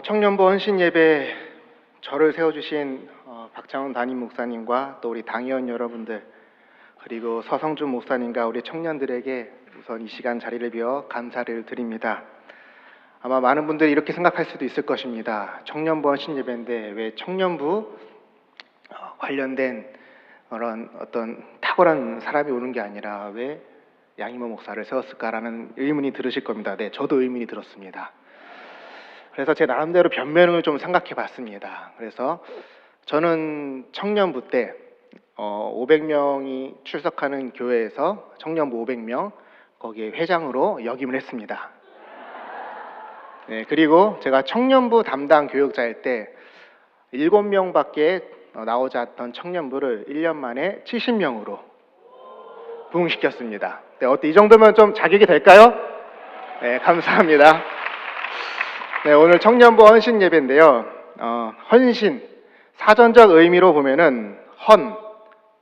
청년부 헌신 예배 저를 세워주신 박창훈 담임 목사님과 또 우리 당의원 여러분들, 그리고 서성준 목사님과 우리 청년들에게 우선 이 시간 자리를 비워 감사를 드립니다. 아마 많은 분들이 이렇게 생각할 수도 있을 것입니다. 청년부 헌신 예배인데 왜 청년부 관련된 그런 어떤 탁월한 사람이 오는 게 아니라 왜 양이모 목사를 세웠을까라는 의문이 들으실 겁니다. 네, 저도 의문이 들었습니다. 그래서 제 나름대로 변명을 좀 생각해 봤습니다. 그래서 저는 청년부 때 500명이 출석하는 교회에서 청년부 500명 거기에 회장으로 역임을 했습니다. 네, 그리고 제가 청년부 담당 교육자일 때 7명밖에 나오지 않던 청년부를 1년 만에 70명으로 부흥시켰습니다. 네, 어때? 이 정도면 좀 자격이 될까요? 네, 감사합니다. 네, 오늘 청년부 헌신 예배인데요. 헌신, 사전적 의미로 보면은 헌,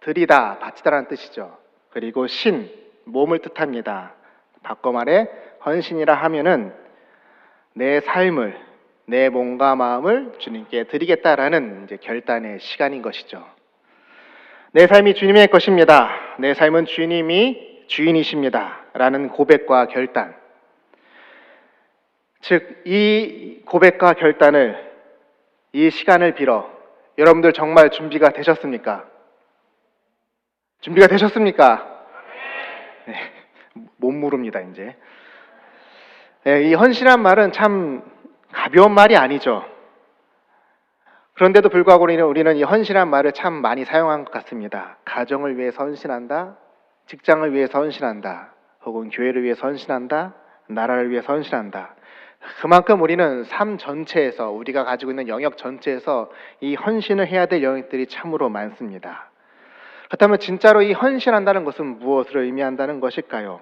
드리다, 바치다라는 뜻이죠. 그리고 신, 몸을 뜻합니다. 바꿔 말해 헌신이라 하면은 내 삶을, 내 몸과 마음을 주님께 드리겠다라는 이제 결단의 시간인 것이죠. 내 삶이 주님의 것입니다. 내 삶은 주님이 주인이십니다. 라는 고백과 결단. 즉, 이 고백과 결단을, 이 시간을 빌어 여러분들 정말 준비가 되셨습니까? 준비가 되셨습니까? 네, 못 물읍니다, 이제. 네, 이 헌신한 말은 참 가벼운 말이 아니죠. 그런데도 불구하고 우리는 이 헌신한 말을 참 많이 사용한 것 같습니다. 가정을 위해서 헌신한다, 직장을 위해서 헌신한다, 혹은 교회를 위해서 헌신한다, 나라를 위해서 헌신한다. 그만큼 우리는 삶 전체에서, 우리가 가지고 있는 영역 전체에서 이 헌신을 해야 될 영역들이 참으로 많습니다. 그렇다면 진짜로 이 헌신한다는 것은 무엇을 의미한다는 것일까요?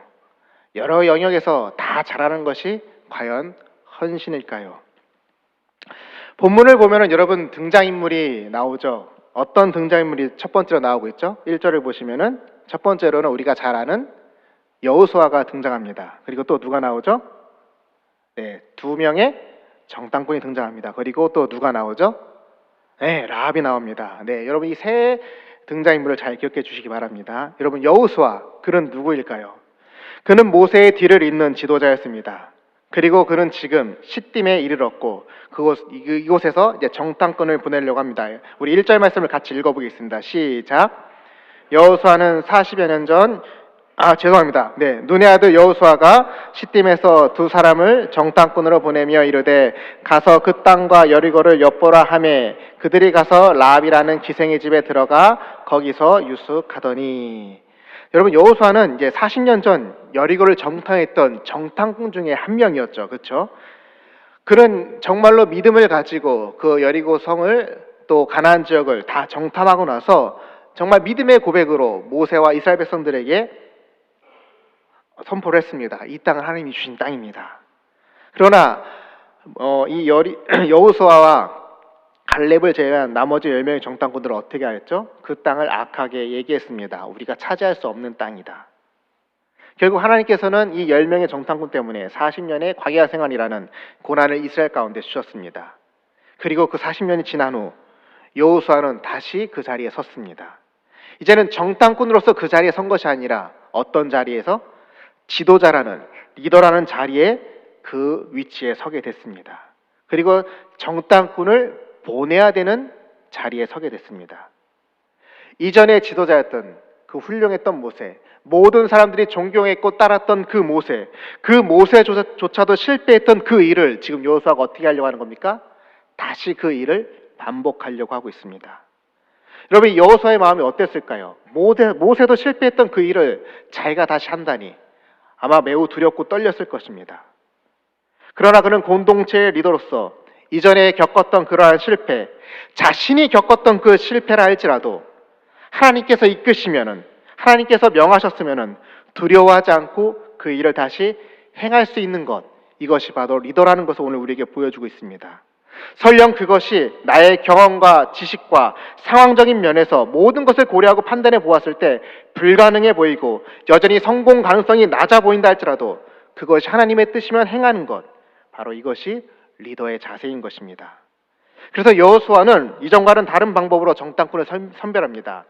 여러 영역에서 다 잘하는 것이 과연 헌신일까요? 본문을 보면은 여러분 등장인물이 나오죠. 어떤 등장인물이 첫 번째로 나오고 있죠? 1절을 보시면은 첫 번째로는 우리가 잘 아는 여호수아가 등장합니다. 그리고 또 누가 나오죠? 네, 2명의 정탐꾼이 등장합니다. 그리고 또 누가 나오죠? 네, 라합이 나옵니다. 네, 여러분 이 세 등장인물을 잘 기억해 주시기 바랍니다. 여러분 여호수아, 그는 누구일까요? 그는 모세의 뒤를 잇는 지도자였습니다. 그리고 그는 지금 시딤에 이르렀고 이곳에서 이제 정탐꾼을 보내려고 합니다. 우리 1절 말씀을 같이 읽어보겠습니다. 시작. 여호수아는 40여 년 전 네, 눈의 아들 여호수아가 시딤에서 2사람을 정탐꾼으로 보내며 이르되 가서 그 땅과 여리고를 엿보라 하매 그들이 가서 라합이라는 기생의 집에 들어가 거기서 유숙하더니. 여러분 여호수아는 이제 40년 전 여리고를 정탐했던 정탐꾼 중에 한 명이었죠. 그렇죠? 그는 정말로 믿음을 가지고 그 여리고 성을 또 가나안 지역을 다 정탐하고 나서 정말 믿음의 고백으로 모세와 이스라엘 백성들에게 선포를 했습니다. 이 땅은 하나님이 주신 땅입니다. 그러나 이 여호수아와 갈렙을 제외한 나머지 10명의 정탐꾼들은 어떻게 하였죠? 그 땅을 악하게 얘기했습니다. 우리가 차지할 수 없는 땅이다. 결국 하나님께서는 이 10명의 정탐꾼 때문에 40년의 광야 생활이라는 고난을 이스라엘 가운데 주셨습니다. 그리고 그 40년이 지난 후 여호수아는 다시 그 자리에 섰습니다. 이제는 정탐꾼으로서 그 자리에 선 것이 아니라 어떤 자리에서? 지도자라는, 리더라는 자리에 그 위치에 서게 됐습니다. 그리고 정탐꾼을 보내야 되는 자리에 서게 됐습니다. 이전에 지도자였던 그 훌륭했던 모세, 모든 사람들이 존경했고 따랐던 그 모세조차도 실패했던 그 일을 지금 여호수아가 어떻게 하려고 하는 겁니까? 다시 그 일을 반복하려고 하고 있습니다. 여러분 여호수아의 마음이 어땠을까요? 모세도 실패했던 그 일을 자기가 다시 한다니 아마 매우 두렵고 떨렸을 것입니다. 그러나 그는 공동체의 리더로서 이전에 겪었던 그러한 실패, 자신이 겪었던 그 실패라 할지라도 하나님께서 이끄시면은, 하나님께서 명하셨으면은 두려워하지 않고 그 일을 다시 행할 수 있는 것, 이것이 바로 리더라는 것을 오늘 우리에게 보여주고 있습니다. 설령 그것이 나의 경험과 지식과 상황적인 면에서 모든 것을 고려하고 판단해 보았을 때 불가능해 보이고 여전히 성공 가능성이 낮아 보인다 할지라도 그것이 하나님의 뜻이면 행하는 것, 바로 이것이 리더의 자세인 것입니다. 그래서 여호수아는 이전과는 다른 방법으로 정탐꾼을 선별합니다.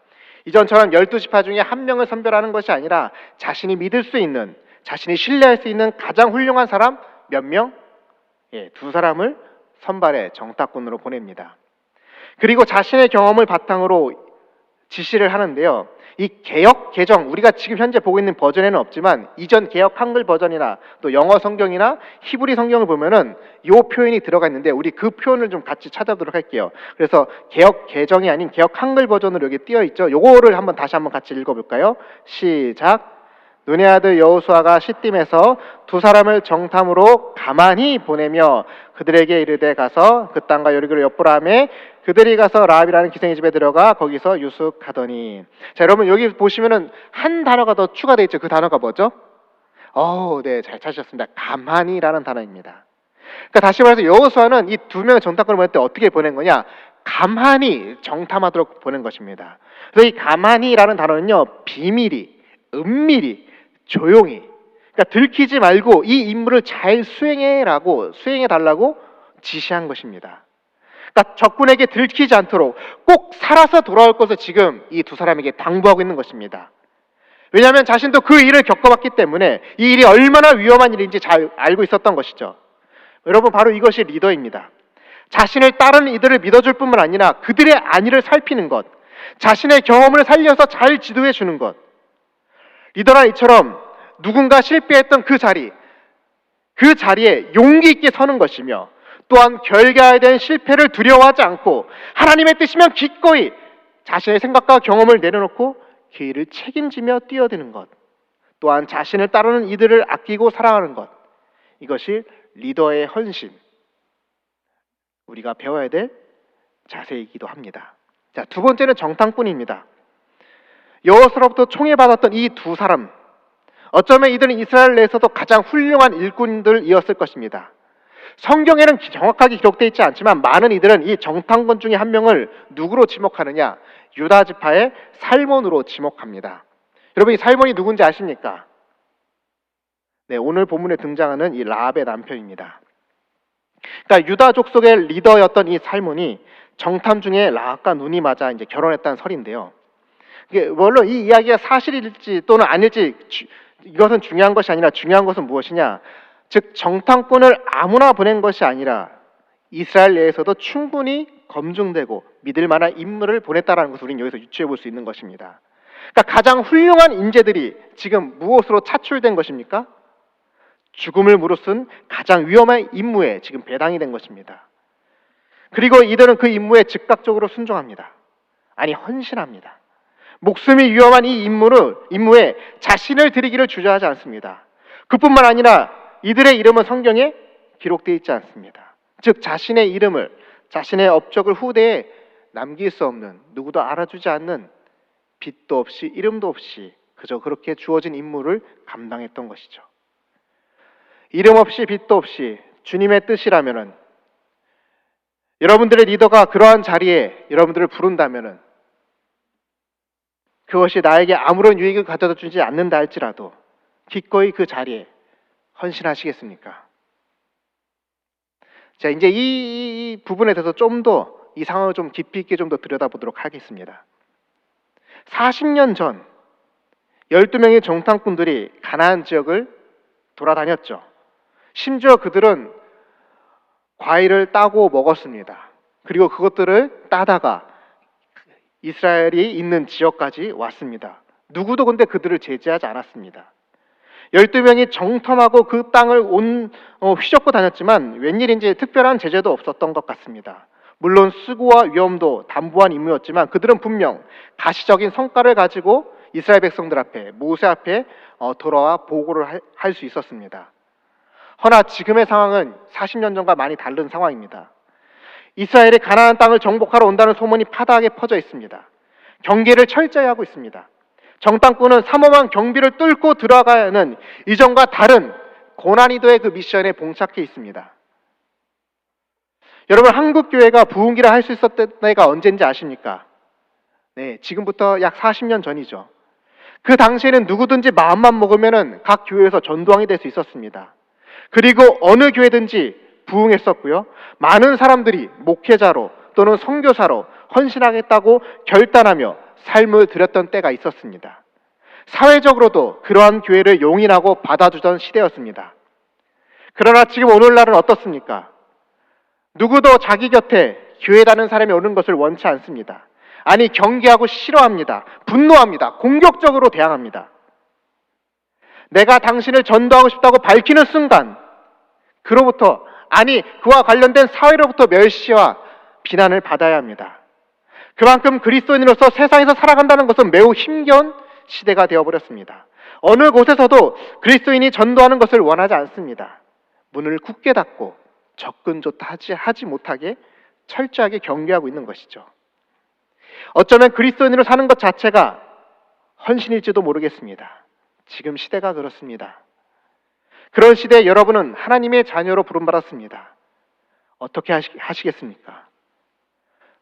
이전처럼 12지파 중에 한 명을 선별하는 것이 아니라 자신이 믿을 수 있는, 자신이 신뢰할 수 있는 가장 훌륭한 사람 몇 명? 두 사람을 선발해 정탐꾼으로 보냅니다. 그리고 자신의 경험을 바탕으로 지시를 하는데요. 이 개역 개정, 우리가 지금 현재 보고 있는 버전에는 없지만 이전 개역 한글 버전이나 또 영어 성경이나 히브리 성경을 보면은 이 표현이 들어가 있는데 우리 그 표현을 좀 같이 찾아보도록 할게요. 그래서 개역 개정이 아닌 개역 한글 버전으로 여기 띄어 있죠. 요거를 다시 한번 같이 읽어볼까요? 시작. 눈의 아들 여호수아가 시딤에서 두 사람을 정탐으로 가만히 보내며 그들에게 이르되 가서 그 땅과 여리고를 엿보라 하매 그들이 가서 라합이라는 기생의 집에 들어가 거기서 유숙하더니. 자, 여러분 여기 보시면은 한 단어가 더 추가되어 있죠. 그 단어가 뭐죠? 네, 잘 찾으셨습니다. 가만히라는 단어입니다. 그러니까 다시 말해서 여호수아는 이 두 명의 정탐꾼을 보낼 때 어떻게 보낸 거냐? 가만히 정탐하도록 보낸 것입니다. 그래서 이 가만히라는 단어는요, 비밀히, 은밀히, 조용히, 그러니까 들키지 말고 이 임무를 잘 수행해 달라고 지시한 것입니다. 그러니까 적군에게 들키지 않도록 꼭 살아서 돌아올 것을 지금 이 두 사람에게 당부하고 있는 것입니다. 왜냐하면 자신도 그 일을 겪어봤기 때문에 이 일이 얼마나 위험한 일인지 잘 알고 있었던 것이죠. 여러분, 바로 이것이 리더입니다. 자신을 따르는 이들을 믿어줄 뿐만 아니라 그들의 안위를 살피는 것, 자신의 경험을 살려서 잘 지도해 주는 것. 리더란 이처럼 누군가 실패했던 그 자리에 용기 있게 서는 것이며 또한 결과에 대한 실패를 두려워하지 않고 하나님의 뜻이면 기꺼이 자신의 생각과 경험을 내려놓고 그 일을 책임지며 뛰어드는 것, 또한 자신을 따르는 이들을 아끼고 사랑하는 것, 이것이 리더의 헌신, 우리가 배워야 될 자세이기도 합니다. 자, 두 번째는 정탐꾼입니다. 여호수아로부터 총애받았던 이 두 사람, 어쩌면 이들은 이스라엘 내에서도 가장 훌륭한 일꾼들이었을 것입니다. 성경에는 정확하게 기록되어 있지 않지만 많은 이들은 이 정탐꾼 중에 한 명을 누구로 지목하느냐? 유다 지파의 살몬으로 지목합니다. 여러분, 이 살몬이 누군지 아십니까? 네, 오늘 본문에 등장하는 이 라합의 남편입니다. 그러니까 유다 족속의 리더였던 이 살몬이 정탐 중에 라합과 눈이 맞아 이제 결혼했다는 설인데요. 이게 물론 이 이야기가 사실일지 또는 아닐지 이것은 중요한 것이 아니라 중요한 것은 무엇이냐? 즉 정탐꾼을 아무나 보낸 것이 아니라 이스라엘 내에서도 충분히 검증되고 믿을 만한 인물을 보냈다라는 것을 우리는 여기서 유추해 볼 수 있는 것입니다. 그러니까 가장 훌륭한 인재들이 지금 무엇으로 차출된 것입니까? 죽음을 무릅쓴 가장 위험한 임무에 지금 배당이 된 것입니다. 그리고 이들은 그 임무에 즉각적으로 순종합니다. 아니, 헌신합니다. 목숨이 위험한 이 임무에 자신을 드리기를 주저하지 않습니다. 그뿐만 아니라 이들의 이름은 성경에 기록되어 있지 않습니다. 즉 자신의 이름을, 자신의 업적을 후대에 남길 수 없는, 누구도 알아주지 않는, 빛도 없이 이름도 없이 그저 그렇게 주어진 임무를 감당했던 것이죠. 이름 없이 빛도 없이 주님의 뜻이라면은, 여러분들의 리더가 그러한 자리에 여러분들을 부른다면은 그것이 나에게 아무런 유익을 가져다 주지 않는다 할지라도 기꺼이 그 자리에 헌신하시겠습니까? 자, 이제 이 부분에 대해서 좀 더 이 상황을 좀 깊이 있게 좀 더 들여다보도록 하겠습니다. 40년 전 12명의 정탐꾼들이 가나안 지역을 돌아다녔죠. 심지어 그들은 과일을 따고 먹었습니다. 그리고 그것들을 따다가 이스라엘이 있는 지역까지 왔습니다. 누구도 근데 그들을 제지하지 않았습니다. 12명이 정탐하고 그 땅을 휘젓고 다녔지만 웬일인지 특별한 제재도 없었던 것 같습니다. 물론 수고와 위험도 담보한 임무였지만 그들은 분명 가시적인 성과를 가지고 이스라엘 백성들 앞에, 모세 앞에 돌아와 보고를 할 수 있었습니다. 허나 지금의 상황은 40년 전과 많이 다른 상황입니다. 이스라엘이 가나안 땅을 정복하러 온다는 소문이 파다하게 퍼져 있습니다. 경계를 철저히 하고 있습니다. 정탐꾼은 삼엄한 경비를 뚫고 들어가야 하는 이전과 다른 고난이도의 그 미션에 봉착해 있습니다. 여러분, 한국교회가 부흥기를 할 수 있었던 때가 언제인지 아십니까? 네, 지금부터 약 40년 전이죠. 그 당시에는 누구든지 마음만 먹으면 각 교회에서 전도왕이 될 수 있었습니다. 그리고 어느 교회든지 부응했었고요. 많은 사람들이 목회자로 또는 선교사로 헌신하겠다고 결단하며 삶을 들였던 때가 있었습니다. 사회적으로도 그러한 교회를 용인하고 받아주던 시대였습니다. 그러나 지금 오늘날은 어떻습니까? 누구도 자기 곁에 교회 다니는 사람이 오는 것을 원치 않습니다. 아니, 경계하고 싫어합니다. 분노합니다. 공격적으로 대항합니다. 내가 당신을 전도하고 싶다고 밝히는 순간 그로부터, 아니 그와 관련된 사회로부터 멸시와 비난을 받아야 합니다. 그만큼 그리스도인으로서 세상에서 살아간다는 것은 매우 힘겨운 시대가 되어버렸습니다. 어느 곳에서도 그리스도인이 전도하는 것을 원하지 않습니다. 문을 굳게 닫고 접근조차 하지 못하게 철저하게 경계하고 있는 것이죠. 어쩌면 그리스도인으로 사는 것 자체가 헌신일지도 모르겠습니다. 지금 시대가 그렇습니다. 그런 시대에 여러분은 하나님의 자녀로 부름받았습니다. 어떻게 하시겠습니까?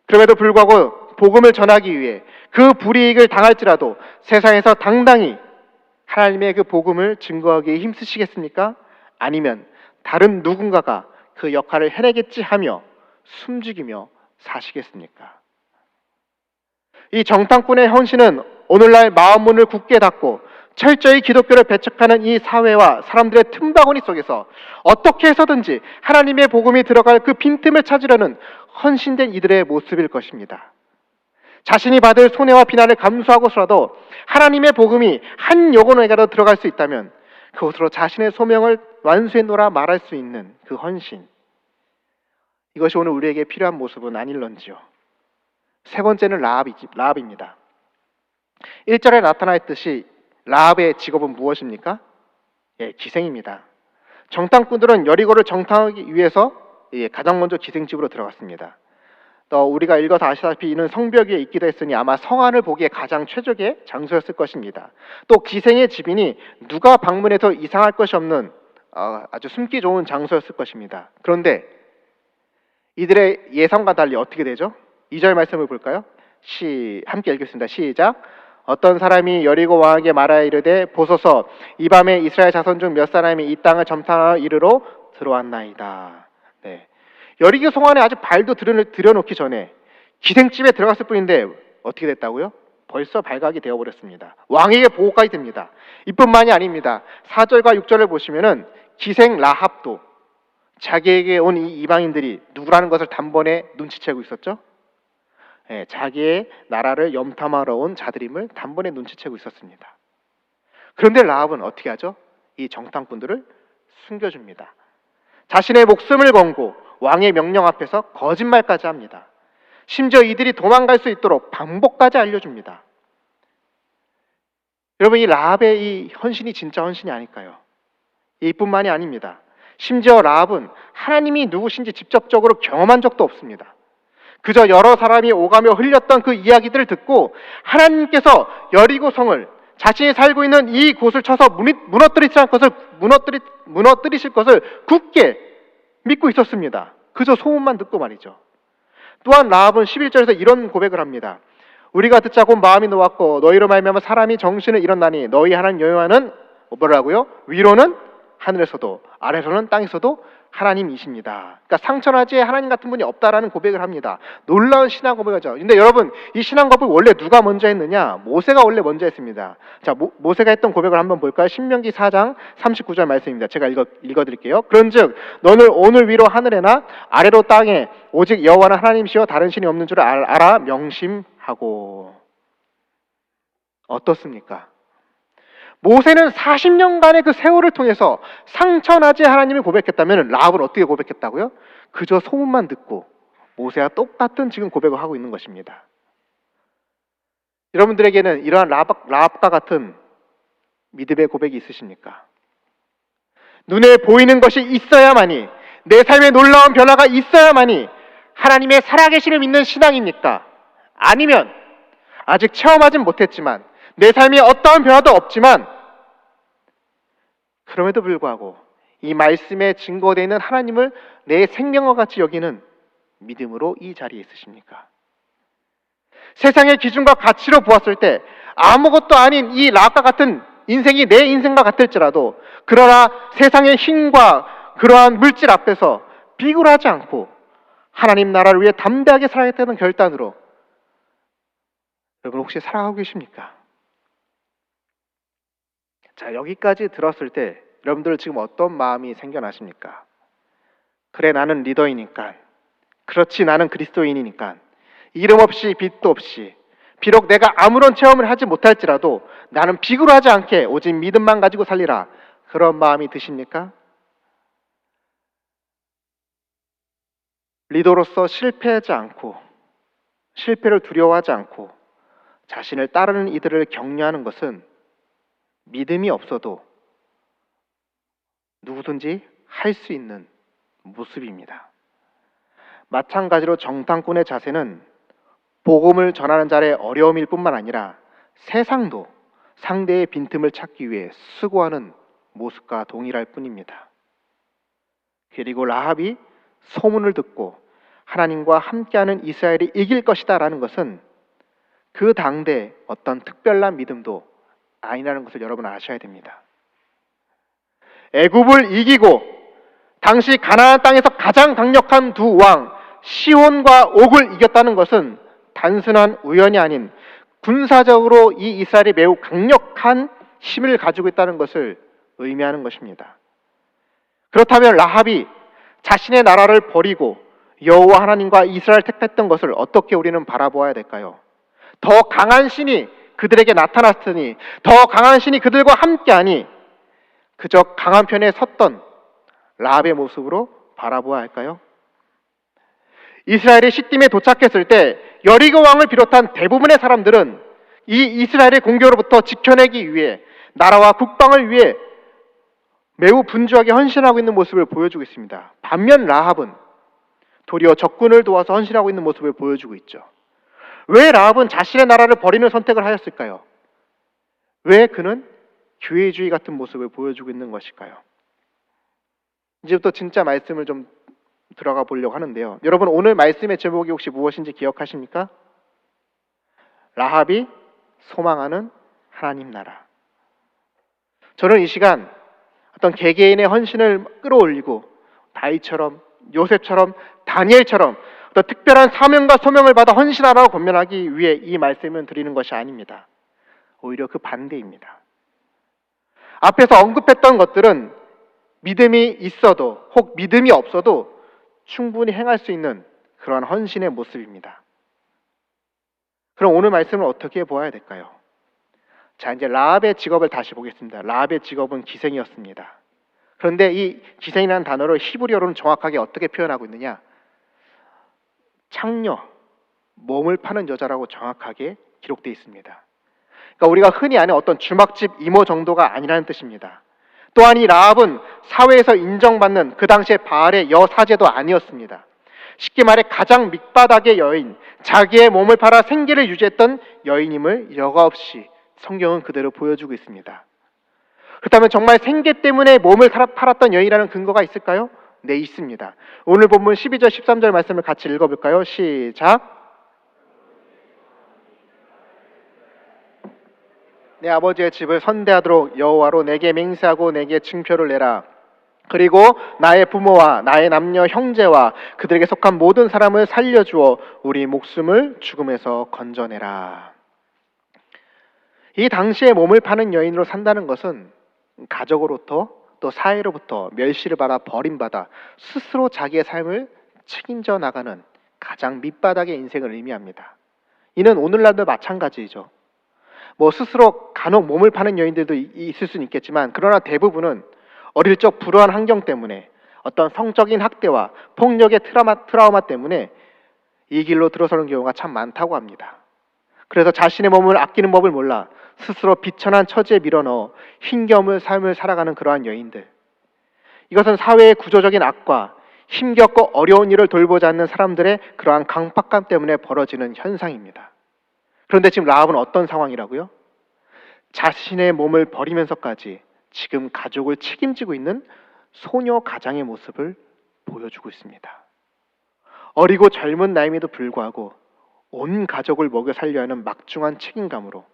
그럼에도 불구하고 복음을 전하기 위해 그 불이익을 당할지라도 세상에서 당당히 하나님의 그 복음을 증거하기에 힘쓰시겠습니까? 아니면 다른 누군가가 그 역할을 해내겠지 하며 숨죽이며 사시겠습니까? 이 정탐꾼의 헌신은 오늘날 마음문을 굳게 닫고 철저히 기독교를 배척하는 이 사회와 사람들의 틈바구니 속에서 어떻게 해서든지 하나님의 복음이 들어갈 그 빈틈을 찾으려는 헌신된 이들의 모습일 것입니다. 자신이 받을 손해와 비난을 감수하고서라도 하나님의 복음이 한 영혼에게라도 들어갈 수 있다면 그것으로 자신의 소명을 완수했노라 말할 수 있는 그 헌신, 이것이 오늘 우리에게 필요한 모습은 아닐런지요. 세 번째는 라합입니다. 1절에 나타나있듯이 라합의 직업은 무엇입니까? 기생입니다. 정탐꾼들은 여리고를 정탐하기 위해서 가장 먼저 기생집으로 들어갔습니다. 또 우리가 읽어서 아시다시피 이는 성벽 위에 있기도 했으니 아마 성안을 보기에 가장 최적의 장소였을 것입니다. 또 기생의 집이니 누가 방문해서 이상할 것이 없는 아주 숨기 좋은 장소였을 것입니다. 그런데 이들의 예상과 달리 어떻게 되죠? 2절 말씀을 볼까요? 함께 읽겠습니다. 시작. 어떤 사람이 여리고 왕에게 말하여 이르되 보소서 이 밤에 이스라엘 자손 중 몇 사람이 이 땅을 점탐하여 이르러 들어왔나이다. 여리고 성안에 아직 발도 들여놓기 전에 기생집에 들어갔을 뿐인데 어떻게 됐다고요? 벌써 발각이 되어버렸습니다. 왕에게 보고까지 됩니다. 이뿐만이 아닙니다. 4절과 6절을 보시면은 기생 라합도 자기에게 온 이 이방인들이 누구라는 것을 단번에 눈치채고 있었죠. 자기의 나라를 염탐하러 온 자들임을 단번에 눈치채고 있었습니다. 그런데 라합은 어떻게 하죠? 이 정탐꾼들을 숨겨줍니다. 자신의 목숨을 걸고 왕의 명령 앞에서 거짓말까지 합니다. 심지어 이들이 도망갈 수 있도록 방법까지 알려줍니다. 여러분, 이 라합의 이 헌신이 진짜 헌신이 아닐까요? 이뿐만이 아닙니다. 심지어 라합은 하나님이 누구신지 직접적으로 경험한 적도 없습니다. 그저 여러 사람이 오가며 흘렸던 그 이야기들을 듣고 하나님께서 여리고성을, 자신이 살고 있는 이 곳을 쳐서 무너뜨리실 것을 굳게 믿고 있었습니다. 그저 소문만 듣고 말이죠. 또한 라합은 11절에서 이런 고백을 합니다. 우리가 듣자고 마음이 놓았고 너희로 말미암아 사람이 정신을 잃었나니 너희 하나님 여호와는 뭐라고요? 위로는 하늘에서도 아래로는 땅에서도 하나님이십니다. 그러니까 상천하지에 하나님 같은 분이 없다라는 고백을 합니다. 놀라운 신앙 고백이죠. 근데 여러분, 이 신앙 고백 원래 누가 먼저 했느냐? 모세가 원래 먼저 했습니다. 자, 모세가 했던 고백을 한번 볼까요? 신명기 4장 39절 말씀입니다. 제가 읽어드릴게요. 그런즉 너는 오늘 위로 하늘에나 아래로 땅에 오직 여호와는 하나님이시여 다른 신이 없는 줄 알아 명심하고. 어떻습니까? 모세는 40년간의 그 세월을 통해서 상천하지 하나님을 고백했다면 라합은 어떻게 고백했다고요? 그저 소문만 듣고 모세와 똑같은 지금 고백을 하고 있는 것입니다. 여러분들에게는 이러한 라합과 같은 믿음의 고백이 있으십니까? 눈에 보이는 것이 있어야만이, 내 삶에 놀라운 변화가 있어야만이 하나님의 살아계심을 믿는 신앙입니까? 아니면 아직 체험하진 못했지만 내 삶에 어떠한 변화도 없지만 그럼에도 불구하고 이 말씀에 증거되어 있는 하나님을 내 생명과 같이 여기는 믿음으로 이 자리에 있으십니까? 세상의 기준과 가치로 보았을 때 아무것도 아닌 이 라합과 같은 인생이 내 인생과 같을지라도, 그러나 세상의 힘과 그러한 물질 앞에서 비굴하지 않고 하나님 나라를 위해 담대하게 살아야겠다는 결단으로 여러분 혹시 살아가고 계십니까? 자, 여기까지 들었을 때 여러분들 지금 어떤 마음이 생겨나십니까? 그래, 나는 리더이니까, 그렇지, 나는 그리스도인이니까, 이름 없이 빛도 없이, 비록 내가 아무런 체험을 하지 못할지라도 나는 비굴하지 않게 오직 믿음만 가지고 살리라, 그런 마음이 드십니까? 리더로서 실패하지 않고, 실패를 두려워하지 않고 자신을 따르는 이들을 격려하는 것은 믿음이 없어도 누구든지 할 수 있는 모습입니다. 마찬가지로 정탐꾼의 자세는 복음을 전하는 자의 어려움일 뿐만 아니라 세상도 상대의 빈틈을 찾기 위해 수고하는 모습과 동일할 뿐입니다. 그리고 라합이 소문을 듣고 하나님과 함께하는 이스라엘이 이길 것이다 라는 것은 그 당대 어떤 특별한 믿음도 아니라는 것을 여러분 아셔야 됩니다. 애굽을 이기고 당시 가나안 땅에서 가장 강력한 두 왕 시온과 옥을 이겼다는 것은 단순한 우연이 아닌 군사적으로 이 이스라엘이 매우 강력한 힘을 가지고 있다는 것을 의미하는 것입니다. 그렇다면 라합이 자신의 나라를 버리고 여호와 하나님과 이스라엘 택했던 것을 어떻게 우리는 바라보아야 될까요? 더 강한 신이 그들에게 나타났으니, 더 강한 신이 그들과 함께하니 그저 강한 편에 섰던 라합의 모습으로 바라보아야 할까요? 이스라엘이 시딤에 도착했을 때 여리고 왕을 비롯한 대부분의 사람들은 이 이스라엘의 공격으로부터 지켜내기 위해 나라와 국방을 위해 매우 분주하게 헌신하고 있는 모습을 보여주고 있습니다. 반면 라합은 도리어 적군을 도와서 헌신하고 있는 모습을 보여주고 있죠. 왜 라합은 자신의 나라를 버리는 선택을 하였을까요? 왜 그는 교회주의 같은 모습을 보여주고 있는 것일까요? 이제부터 진짜 말씀을 좀 들어가 보려고 하는데요. 여러분, 오늘 말씀의 제목이 혹시 무엇인지 기억하십니까? 라합이 소망하는 하나님 나라. 저는 이 시간 어떤 개개인의 헌신을 끌어올리고 다윗처럼, 요셉처럼, 다니엘처럼 어떤 특별한 사명과 소명을 받아 헌신하라고 권면하기 위해 이 말씀을 드리는 것이 아닙니다. 오히려 그 반대입니다. 앞에서 언급했던 것들은 믿음이 있어도 혹 믿음이 없어도 충분히 행할 수 있는 그러한 헌신의 모습입니다. 그럼 오늘 말씀을 어떻게 보아야 될까요? 자, 이제 라합의 직업을 다시 보겠습니다. 라합의 직업은 기생이었습니다. 그런데 이 기생이라는 단어를 히브리어로는 정확하게 어떻게 표현하고 있느냐? 창녀, 몸을 파는 여자라고 정확하게 기록되어 있습니다. 그러니까 우리가 흔히 아는 어떤 주막집 이모 정도가 아니라는 뜻입니다. 또한 이 라합은 사회에서 인정받는 그 당시의 바알의 여사제도 아니었습니다. 쉽게 말해 가장 밑바닥의 여인, 자기의 몸을 팔아 생계를 유지했던 여인임을 여과없이 성경은 그대로 보여주고 있습니다. 그렇다면 정말 생계 때문에 몸을 팔았던 여인이라는 근거가 있을까요? 네, 있습니다. 오늘 본문 12절 13절 말씀을 같이 읽어볼까요? 시작. 내 아버지의 집을 선대하도록 여호와로 내게 맹세하고 내게 증표를 내라. 그리고 나의 부모와 나의 남녀 형제와 그들에게 속한 모든 사람을 살려주어 우리 목숨을 죽음에서 건져내라. 이 당시에 몸을 파는 여인으로 산다는 것은 가족으로부터 또 사회로부터 멸시를 받아 버림받아 스스로 자기의 삶을 책임져 나가는 가장 밑바닥의 인생을 의미합니다. 이는 오늘날도 마찬가지이죠. 스스로 간혹 몸을 파는 여인들도 있을 수는 있겠지만, 그러나 대부분은 어릴 적 불우한 환경 때문에 어떤 성적인 학대와 폭력의 트라우마 때문에 이 길로 들어서는 경우가 참 많다고 합니다. 그래서 자신의 몸을 아끼는 법을 몰라 스스로 비천한 처지에 밀어넣어 힘겨운 삶을 살아가는 그러한 여인들, 이것은 사회의 구조적인 악과 힘겹고 어려운 일을 돌보지 않는 사람들의 그러한 강박감 때문에 벌어지는 현상입니다. 그런데 지금 라합은 어떤 상황이라고요? 자신의 몸을 버리면서까지 지금 가족을 책임지고 있는 소녀 가장의 모습을 보여주고 있습니다. 어리고 젊은 나이임에도 불구하고 온 가족을 먹여 살려야 하는 막중한 책임감으로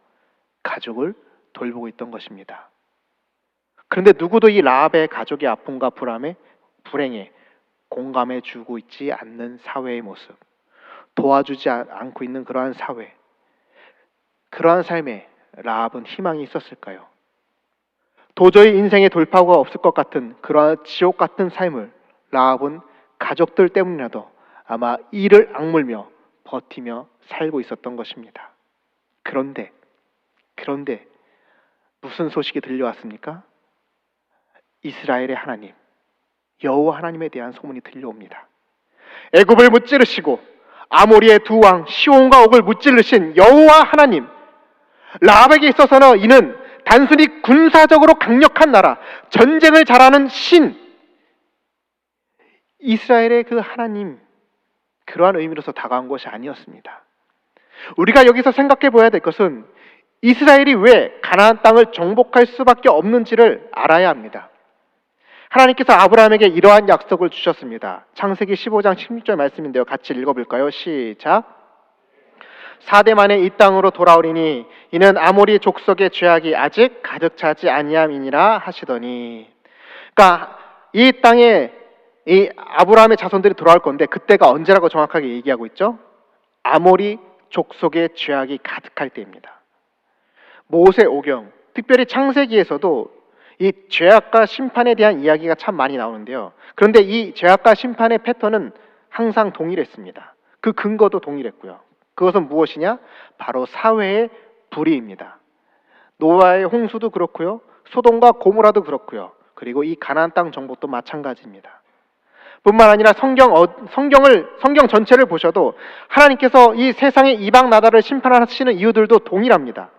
가족을 돌보고 있던 것입니다. 그런데 누구도 이 라합의 가족의 아픔과 불행에 공감해 주고 있지 않는 사회의 모습, 도와주지 않고 있는 그러한 사회, 그러한 삶에 라합은 희망이 있었을까요? 도저히 인생에 돌파구가 없을 것 같은 그러한 지옥 같은 삶을 라합은 가족들 때문이라도 아마 이를 악물며 버티며 살고 있었던 것입니다. 그런데 무슨 소식이 들려왔습니까? 이스라엘의 하나님, 여호와 하나님에 대한 소문이 들려옵니다. 애굽을 무찌르시고 아모리의 두 왕 시온과 옥을 무찌르신 여호와 하나님, 라합에게 있어서는 이는 단순히 군사적으로 강력한 나라, 전쟁을 잘하는 신, 이스라엘의 그 하나님, 그러한 의미로서 다가온 것이 아니었습니다. 우리가 여기서 생각해 보아야 될 것은 이스라엘이 왜 가나안 땅을 정복할 수밖에 없는지를 알아야 합니다. 하나님께서 아브라함에게 이러한 약속을 주셨습니다. 창세기 15장 16절 말씀인데요. 같이 읽어볼까요? 시작. 4대 만에 이 땅으로 돌아오리니 이는 아모리 족속의 죄악이 아직 가득 차지 아니함이니라 하시더니, 그러니까 이 땅에 이 아브라함의 자손들이 돌아올 건데 그때가 언제라고 정확하게 얘기하고 있죠? 아모리 족속의 죄악이 가득할 때입니다. 모세오경, 특별히 창세기에서도 이 죄악과 심판에 대한 이야기가 참 많이 나오는데요. 그런데 이 죄악과 심판의 패턴은 항상 동일했습니다. 그 근거도 동일했고요. 그것은 무엇이냐? 바로 사회의 불의입니다. 노아의 홍수도 그렇고요, 소돔과 고모라도 그렇고요, 그리고 이 가나안 땅 정복도 마찬가지입니다. 뿐만 아니라 성경 전체를 보셔도 하나님께서 이 세상의 이방 나라를 심판하시는 이유들도 동일합니다.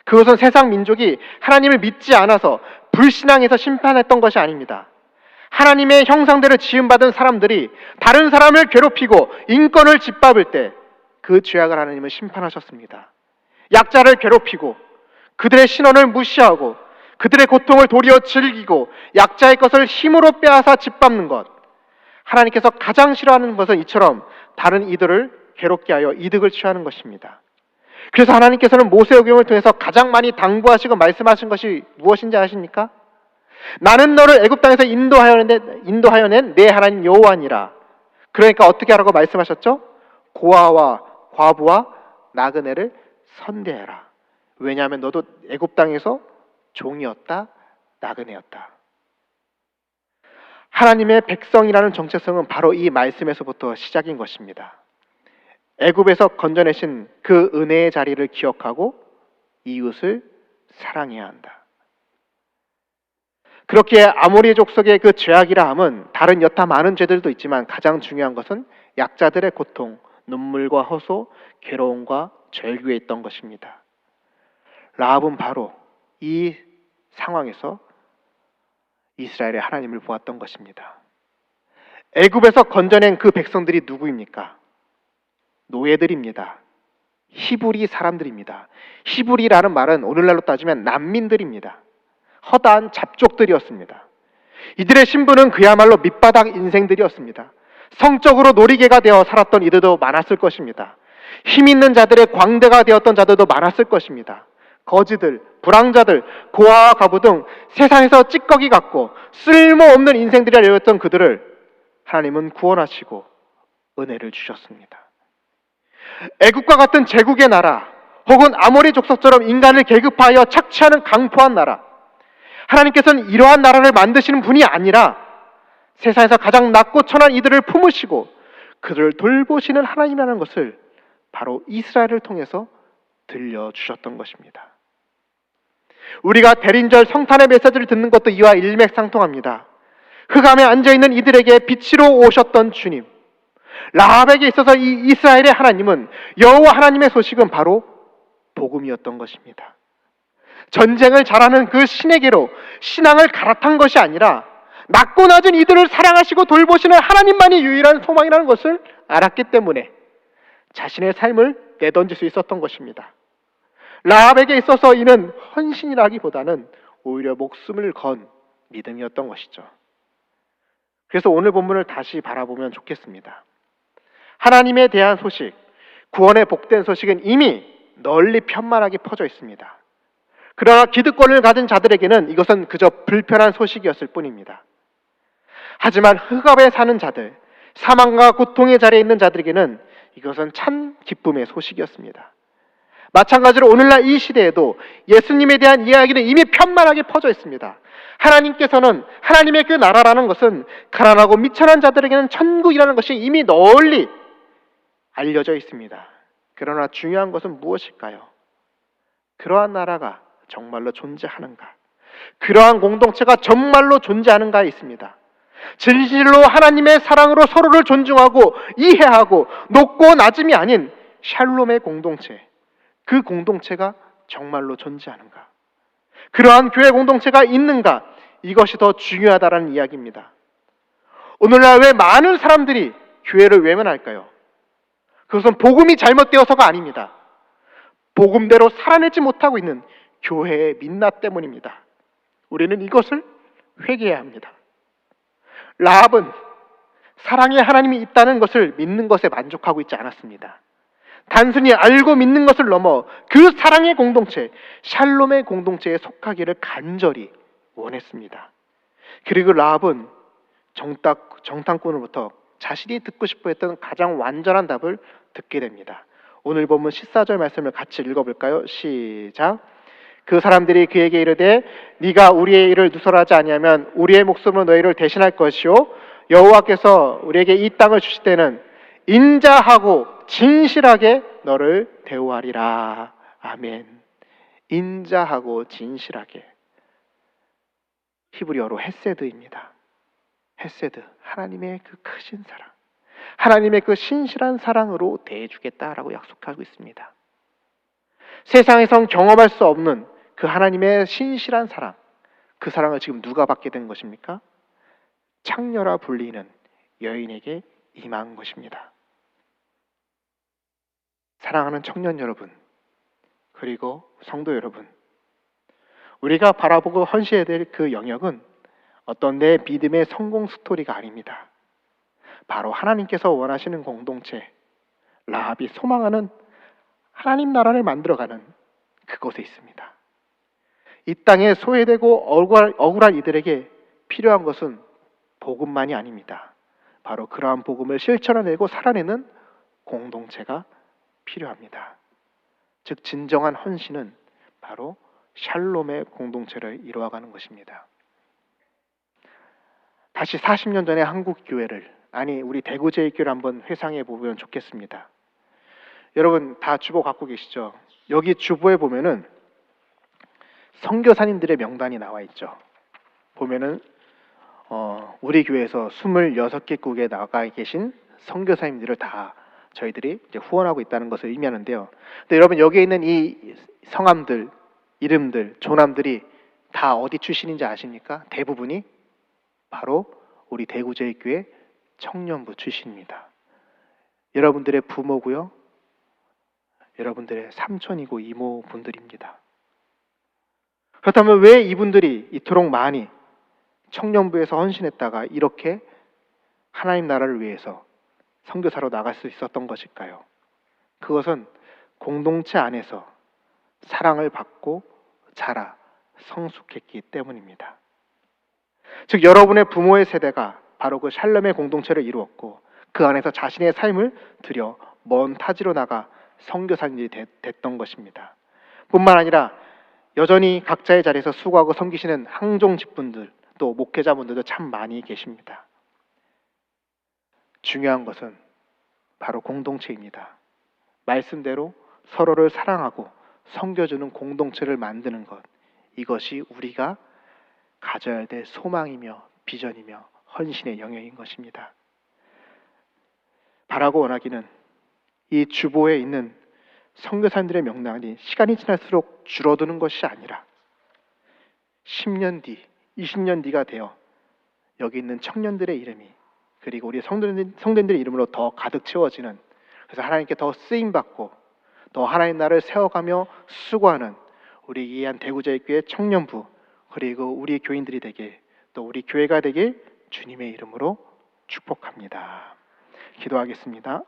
그것은 세상 민족이 하나님을 믿지 않아서 불신앙해서 심판했던 것이 아닙니다. 하나님의 형상대로 지음받은 사람들이 다른 사람을 괴롭히고 인권을 짓밟을 때 그 죄악을 하나님은 심판하셨습니다. 약자를 괴롭히고 그들의 신원을 무시하고 그들의 고통을 도리어 즐기고 약자의 것을 힘으로 빼앗아 짓밟는 것, 하나님께서 가장 싫어하는 것은 이처럼 다른 이들을 괴롭게 하여 이득을 취하는 것입니다. 그래서 하나님께서는 모세오경을 통해서 가장 많이 당부하시고 말씀하신 것이 무엇인지 아십니까? 나는 너를 애굽 땅에서 인도하여낸 내 하나님 여호와니라. 그러니까 어떻게 하라고 말씀하셨죠? 고아와 과부와 나그네를 선대해라. 왜냐하면 너도 애굽 땅에서 종이었다, 나그네였다. 하나님의 백성이라는 정체성은 바로 이 말씀에서부터 시작인 것입니다. 애굽에서 건져내신 그 은혜의 자리를 기억하고 이웃을 사랑해야 한다. 그렇게 아모리 족속의 그 죄악이라 함은 다른 여타 많은 죄들도 있지만 가장 중요한 것은 약자들의 고통, 눈물과 호소, 괴로움과 절규에 있던 것입니다. 라합은 바로 이 상황에서 이스라엘의 하나님을 보았던 것입니다. 애굽에서 건져낸 그 백성들이 누구입니까? 노예들입니다. 히브리 사람들입니다. 히브리라는 말은 오늘날로 따지면 난민들입니다. 허다한 잡족들이었습니다. 이들의 신분은 그야말로 밑바닥 인생들이었습니다. 성적으로 놀이개가 되어 살았던 이들도 많았을 것입니다. 힘 있는 자들의 광대가 되었던 자들도 많았을 것입니다. 거지들, 불황자들, 고아와 과부 등 세상에서 찌꺼기 같고 쓸모없는 인생들이라 여겼던 그들을 하나님은 구원하시고 은혜를 주셨습니다. 애국과 같은 제국의 나라, 혹은 아모리 족속처럼 인간을 계급하여 착취하는 강포한 나라, 하나님께서는 이러한 나라를 만드시는 분이 아니라 세상에서 가장 낮고 천한 이들을 품으시고 그들을 돌보시는 하나님이라는 것을 바로 이스라엘을 통해서 들려주셨던 것입니다. 우리가 대린절 성탄의 메시지를 듣는 것도 이와 일맥상통합니다. 흑암에 앉아있는 이들에게 빛으로 오셨던 주님, 라합에게 있어서 이 이스라엘의 하나님은, 여호와 하나님의 소식은 바로 복음이었던 것입니다. 전쟁을 잘하는 그 신에게로 신앙을 갈아탄 것이 아니라 낮고 낮은 이들을 사랑하시고 돌보시는 하나님만이 유일한 소망이라는 것을 알았기 때문에 자신의 삶을 내던질 수 있었던 것입니다. 라합에게 있어서 이는 헌신이라기보다는 오히려 목숨을 건 믿음이었던 것이죠. 그래서 오늘 본문을 다시 바라보면 좋겠습니다. 하나님에 대한 소식, 구원의 복된 소식은 이미 널리 편만하게 퍼져 있습니다. 그러나 기득권을 가진 자들에게는 이것은 그저 불편한 소식이었을 뿐입니다. 하지만 흑암에 사는 자들, 사망과 고통의 자리에 있는 자들에게는 이것은 참 기쁨의 소식이었습니다. 마찬가지로 오늘날 이 시대에도 예수님에 대한 이야기는 이미 편만하게 퍼져 있습니다. 하나님께서는 하나님의 그 나라라는 것은 가난하고 미천한 자들에게는 천국이라는 것이 이미 널리 알려져 있습니다. 그러나 중요한 것은 무엇일까요? 그러한 나라가 정말로 존재하는가? 그러한 공동체가 정말로 존재하는가에 있습니다. 진실로 하나님의 사랑으로 서로를 존중하고 이해하고 높고 낮음이 아닌 샬롬의 공동체, 그 공동체가 정말로 존재하는가? 그러한 교회 공동체가 있는가? 이것이 더 중요하다는 이야기입니다. 오늘날 왜 많은 사람들이 교회를 외면할까요? 그것은 복음이 잘못되어서가 아닙니다. 복음대로 살아내지 못하고 있는 교회의 민낯 때문입니다. 우리는 이것을 회개해야 합니다. 라합은 사랑의 하나님이 있다는 것을 믿는 것에 만족하고 있지 않았습니다. 단순히 알고 믿는 것을 넘어 그 사랑의 공동체, 샬롬의 공동체에 속하기를 간절히 원했습니다. 그리고 라합은 정탐꾼으로부터 자신이 듣고 싶어 했던 가장 완전한 답을 듣게 됩니다. 오늘 본문 14절 말씀을 같이 읽어볼까요? 시작. 그 사람들이 그에게 이르되 네가 우리의 일을 누설하지 아니하면 우리의 목숨으로 너희를 대신할 것이요 여호와께서 우리에게 이 땅을 주실 때는 인자하고 진실하게 너를 대우하리라. 아멘. 인자하고 진실하게. 히브리어로 헤세드입니다. 헤세드, 하나님의 그 크신 사랑, 하나님의 그 신실한 사랑으로 대해주겠다라고 약속하고 있습니다. 세상에선 경험할 수 없는 그 하나님의 신실한 사랑, 그 사랑을 지금 누가 받게 된 것입니까? 창녀라 불리는 여인에게 임한 것입니다. 사랑하는 청년 여러분, 그리고 성도 여러분, 우리가 바라보고 헌신해야 될 그 영역은 어떤 내 믿음의 성공 스토리가 아닙니다. 바로 하나님께서 원하시는 공동체, 라합이 소망하는 하나님 나라를 만들어가는 그곳에 있습니다. 이 땅에 소외되고 억울한 이들에게 필요한 것은 복음만이 아닙니다. 바로 그러한 복음을 실천해내고 살아내는 공동체가 필요합니다. 즉 진정한 헌신은 바로 샬롬의 공동체를 이루어가는 것입니다. 다시 40년 전의 한국 교회를, 아니 우리 대구제일교회를 한번 회상해 보면 좋겠습니다. 여러분 다 주보 갖고 계시죠? 여기 주보에 보면은 선교사님들의 명단이 나와 있죠. 보면은 우리 교회에서 26개국에 나가 계신 선교사님들을 다 저희들이 이제 후원하고 있다는 것을 의미하는데요. 근데 여러분 여기에 있는 이 성함들, 이름들, 조남들이 다 어디 출신인지 아십니까? 대부분이 바로 우리 대구제일교회 청년부 출신입니다. 여러분들의 부모고요, 여러분들의 삼촌이고 이모분들입니다. 그렇다면 왜 이분들이 이토록 많이 청년부에서 헌신했다가 이렇게 하나님 나라를 위해서 선교사로 나갈 수 있었던 것일까요? 그것은 공동체 안에서 사랑을 받고 자라 성숙했기 때문입니다. 즉 여러분의 부모의 세대가 바로 그 샬롬의 공동체를 이루었고 그 안에서 자신의 삶을 들여 먼 타지로 나가 선교사님이 됐던 것입니다. 뿐만 아니라 여전히 각자의 자리에서 수고하고 섬기시는 항종 직분들, 또 목회자분들도 참 많이 계십니다. 중요한 것은 바로 공동체입니다. 말씀대로 서로를 사랑하고 섬겨주는 공동체를 만드는 것, 이것이 우리가 가져야 될 소망이며 비전이며 헌신의 영역인 것입니다. 바라고 원하기는 이 주보에 있는 선교사님들의 명단이 시간이 지날수록 줄어드는 것이 아니라 10년 뒤, 20년 뒤가 되어 여기 있는 청년들의 이름이, 그리고 우리 성도님들의 이름으로 더 가득 채워지는, 그래서 하나님께 더 쓰임받고 더 하나님 나라를 세워가며 수고하는 우리 귀한 대구제일교회 청년부, 그리고 우리 교인들이 되길, 또 우리 교회가 되길 주님의 이름으로 축복합니다. 기도하겠습니다.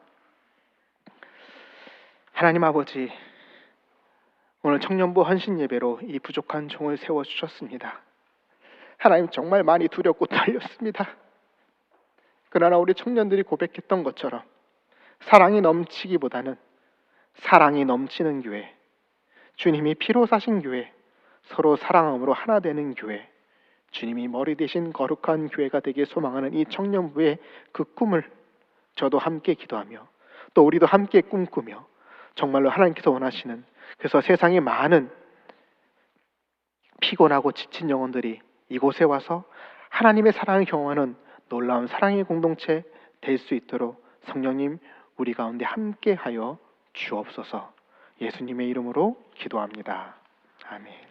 하나님 아버지, 오늘 청년부 헌신 예배로 이 부족한 종을 세워주셨습니다. 하나님 정말 많이 두렵고 떨렸습니다. 그러나 우리 청년들이 고백했던 것처럼 사랑이 넘치기보다는 사랑이 넘치는 교회, 주님이 피로 사신 교회, 서로 사랑함으로 하나 되는 교회, 주님이 머리 대신 거룩한 교회가 되길 소망하는 이 청년부의 그 꿈을 저도 함께 기도하며 또 우리도 함께 꿈꾸며 정말로 하나님께서 원하시는, 그래서 세상에 많은 피곤하고 지친 영혼들이 이곳에 와서 하나님의 사랑을 경험하는 놀라운 사랑의 공동체 될 수 있도록 성령님 우리 가운데 함께하여 주옵소서. 예수님의 이름으로 기도합니다. 아멘.